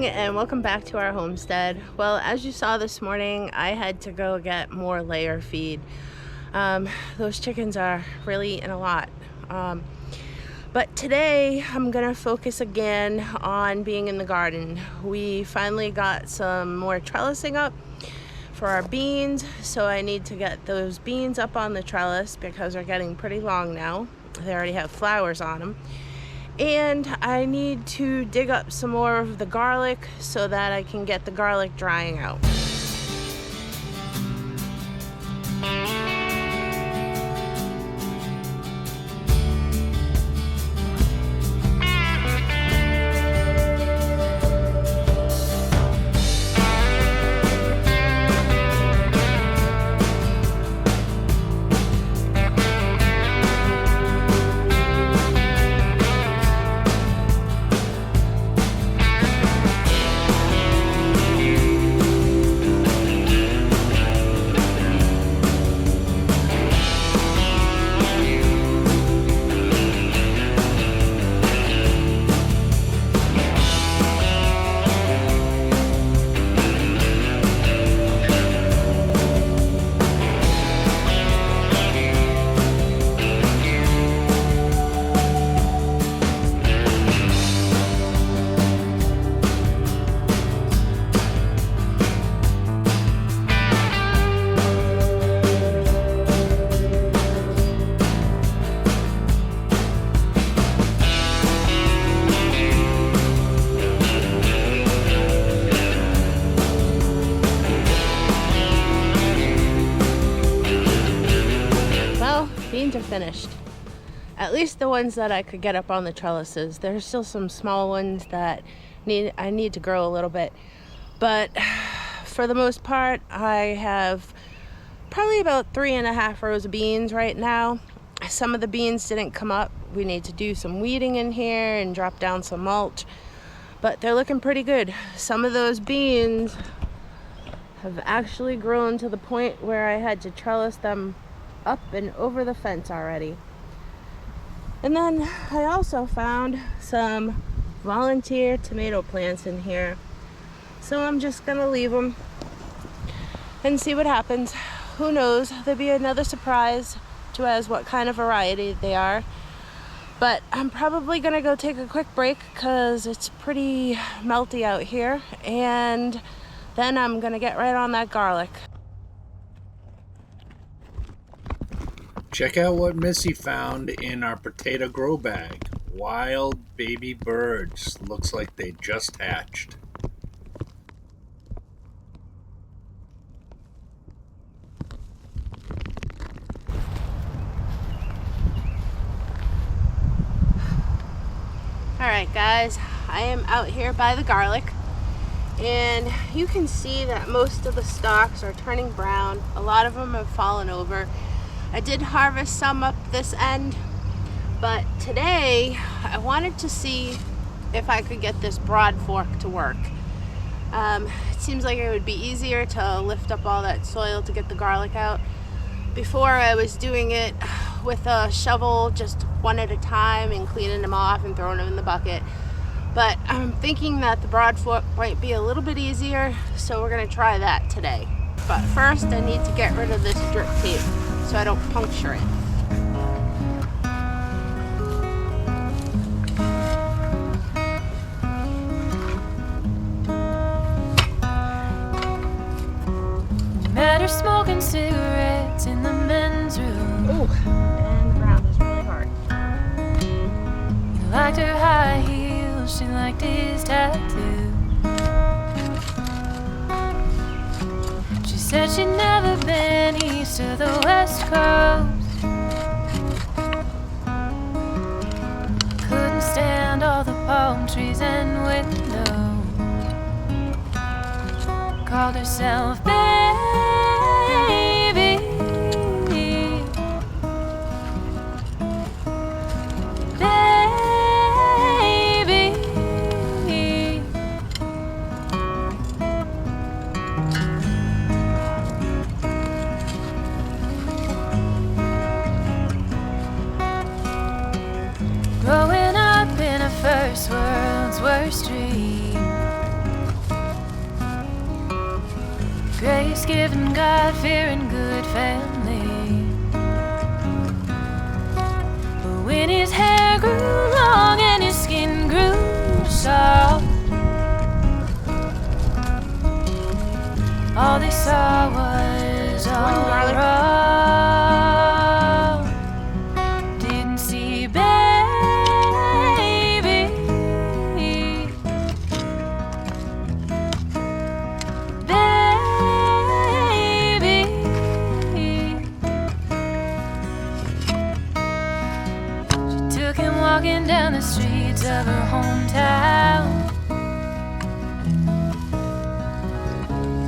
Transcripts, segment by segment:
morning and welcome back to our homestead. Well, as you saw this morning, I had to go get more layer feed. Those chickens are really eating a lot. But today I'm gonna focus again on being in the garden. We finally got some more trellising up for our beans, so I need to get those beans up on the trellis because they're getting pretty long now. They already have flowers on them. And I need to dig up some more of the garlic so that I can get the garlic drying out. Beans are finished. At least the ones that I could get up on the trellises. There's still some small ones that I need to grow a little bit. But for the most part, I have probably about 3.5 rows of beans right now. Some of the beans didn't come up. We need to do some weeding in here and drop down some mulch. But they're looking pretty good. Some of those beans have actually grown to the point where I had to trellis them up and over the fence already. And then I also found some volunteer tomato plants in here, so I'm just gonna leave them and see what happens. Who knows, there'll be another surprise to as what kind of variety they are. But I'm probably gonna go take a quick break because it's pretty melty out here, and then I'm gonna get right on that garlic. Check out what Missy found in our potato grow bag. Wild baby birds. Looks like they just hatched. Alright guys, I am out here by the garlic, and you can see that most of the stalks are turning brown. A lot of them have fallen over. I did harvest some up this end, but today I wanted to see if I could get this broad fork to work. It seems like it would be easier to lift up all that soil to get the garlic out. Before I was doing it with a shovel, just one at a time, and cleaning them off and throwing them in the bucket. But I'm thinking that the broad fork might be a little bit easier, so we're gonna try that today. But first I need to get rid of this drip tape so I don't puncture it. Met her smoking cigarettes in the men's room. Oh, and the ground is really hard. He liked her high heels, she liked his tattoo. She said she'd never been east of the West Coast. Couldn't stand all the palm trees and windows. Called herself baby. Growing up in a first world's worst dream, given, God-fearing, good family. But when his hair grew long and his skin grew soft, all they saw was all wrong. Didn't see baby, baby. She took him walking down the streets of her hometown,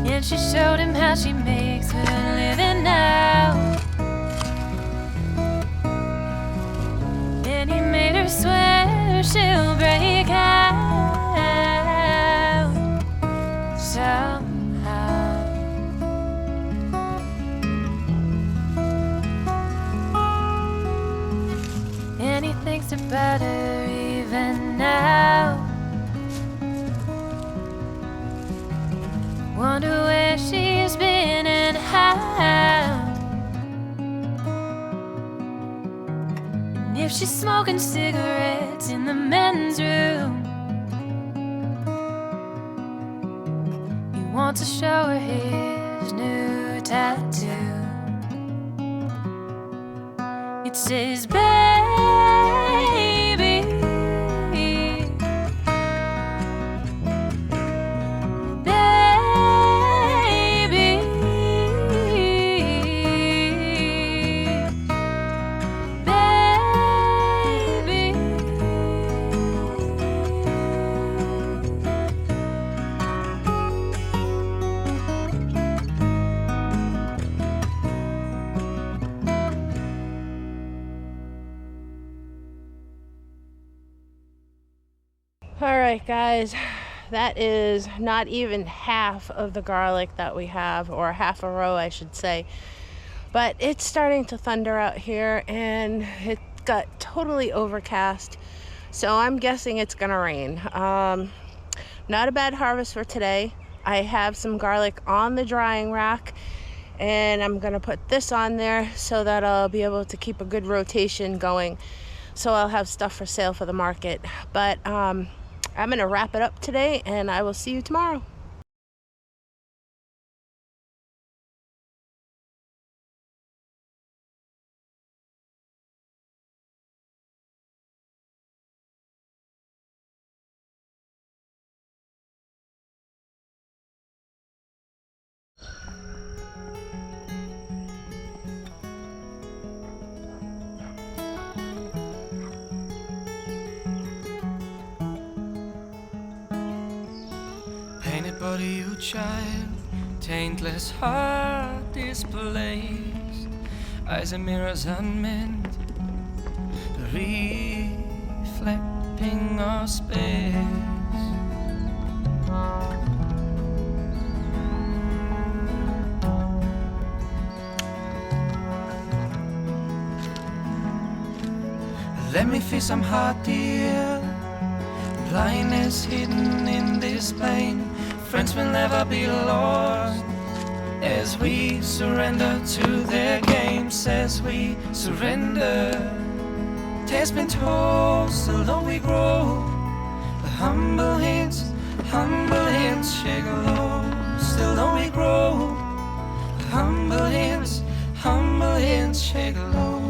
and she showed him how she makes her living now. And he made her swear she'll break out somehow. And he thinks about her even now. Wonder where she's been and how. And if she's smoking cigarettes in the men's room, he wants to show her his new tattoo. It says, baby, All right, guys, that is not even half of the garlic that we have, or half a row, I should say. But it's starting to thunder out here, and it got totally overcast, so I'm guessing it's gonna rain. Not a bad harvest for today. I have some garlic on the drying rack, and I'm gonna put this on there so that I'll be able to keep a good rotation going, so I'll have stuff for sale for the market. But I'm gonna wrap it up today, and I will see you tomorrow. Painted body, you child, taintless heart displays, eyes and mirrors unmeant, reflecting our space. Let me feel some heart, dear. Blindness hidden in this pain. Friends will never be lost as we surrender to their games. As we surrender, tales been told, still don't we grow. The humble hints shake low. Still don't we grow. The humble hints shake low.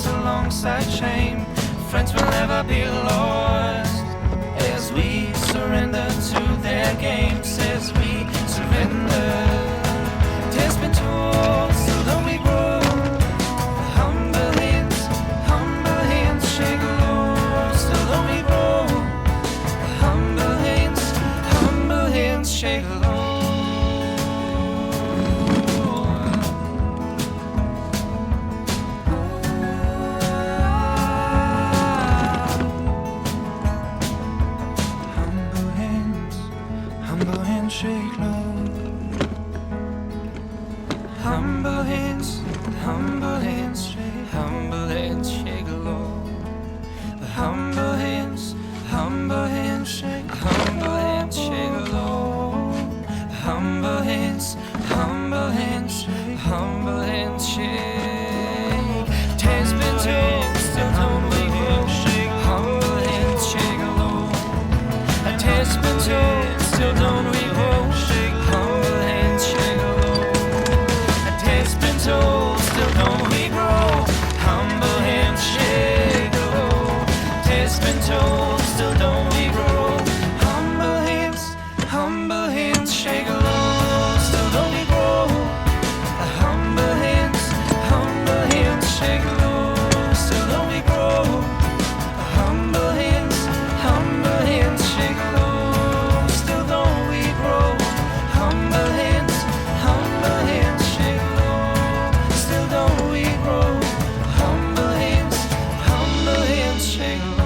Alongside shame, friends will never be lost as we surrender to their games. As we surrender, tales been told, still don't we grow. The humble hands shake low. Still don't we grow. The humble hands humble handshake low. Humble hands shake, humble hands shake low. The humble hands shake, humble hands shake low. Humble hands shake, humble hands shake. Ten spin toes, still don't we grow. Humble hands shake low. A ten spin toes, still don't we grow. Humble hands shake low. A ten spin toes, still don't we grow. Humble hands shake low. Ten spin toes, still don't we grow. Humble hands shake low. Still don't we grow. Humble hands shake low. Still don't we grow. Humble hands shake low. Still don't we grow. Humble hands shake low. Still don't we grow. Humble hands shake low.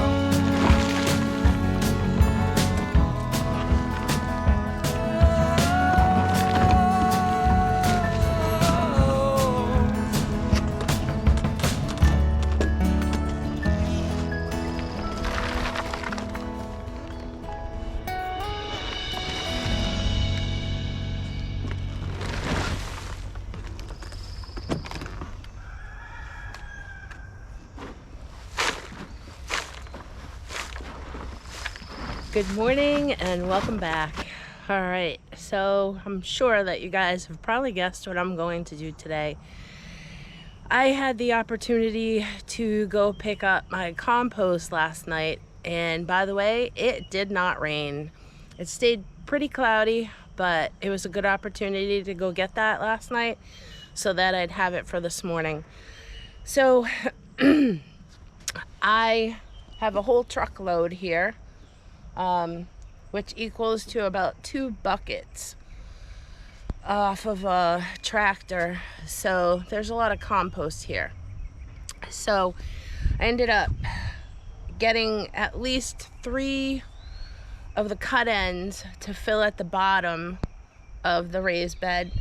Good morning and welcome back. All right, so I'm sure that you guys have probably guessed what I'm going to do today. I had the opportunity to go pick up my compost last night, and by the way, it did not rain. It stayed pretty cloudy, but it was a good opportunity to go get that last night so that I'd have it for this morning. So I have a whole truckload here, which equals to about 2 buckets off of a tractor. So there's a lot of compost here. So I ended up getting at least 3 of the cut ends to fill at the bottom of the raised bed,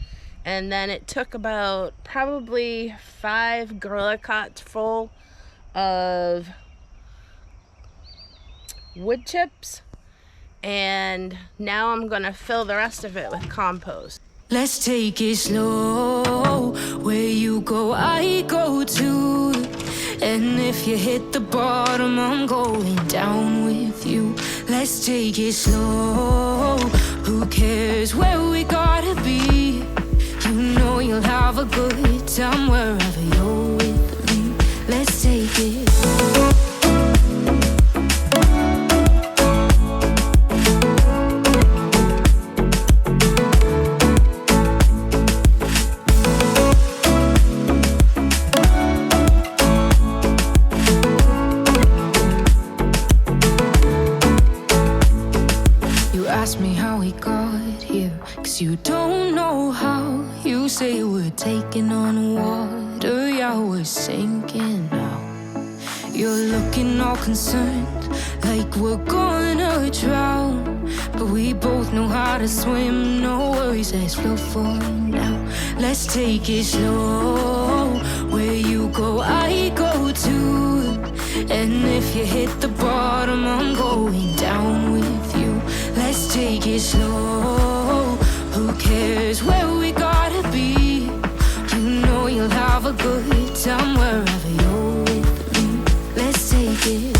and then it took about probably 5 gorilla cots full of wood chips, and now I'm gonna fill the rest of it with compost. Let's take it slow. Where you go, I go too. And if you hit the bottom, I'm going down with you. Let's take it slow. Who cares where we gotta be? You know you'll have a good time wherever you're with me. Let's take it. Ask me how we got here, 'cause you don't know how. You say we're taking on water, yeah, we're sinking now. You're looking all concerned, like we're gonna drown. But we both know how to swim, no worries, let's flow for now. Let's take it slow. Where you go, I go too. And if you hit the bottom, I'm going down with you. Let's take it slow. Who cares where we gotta be? You know you'll have a good time wherever you're with me. Let's take it.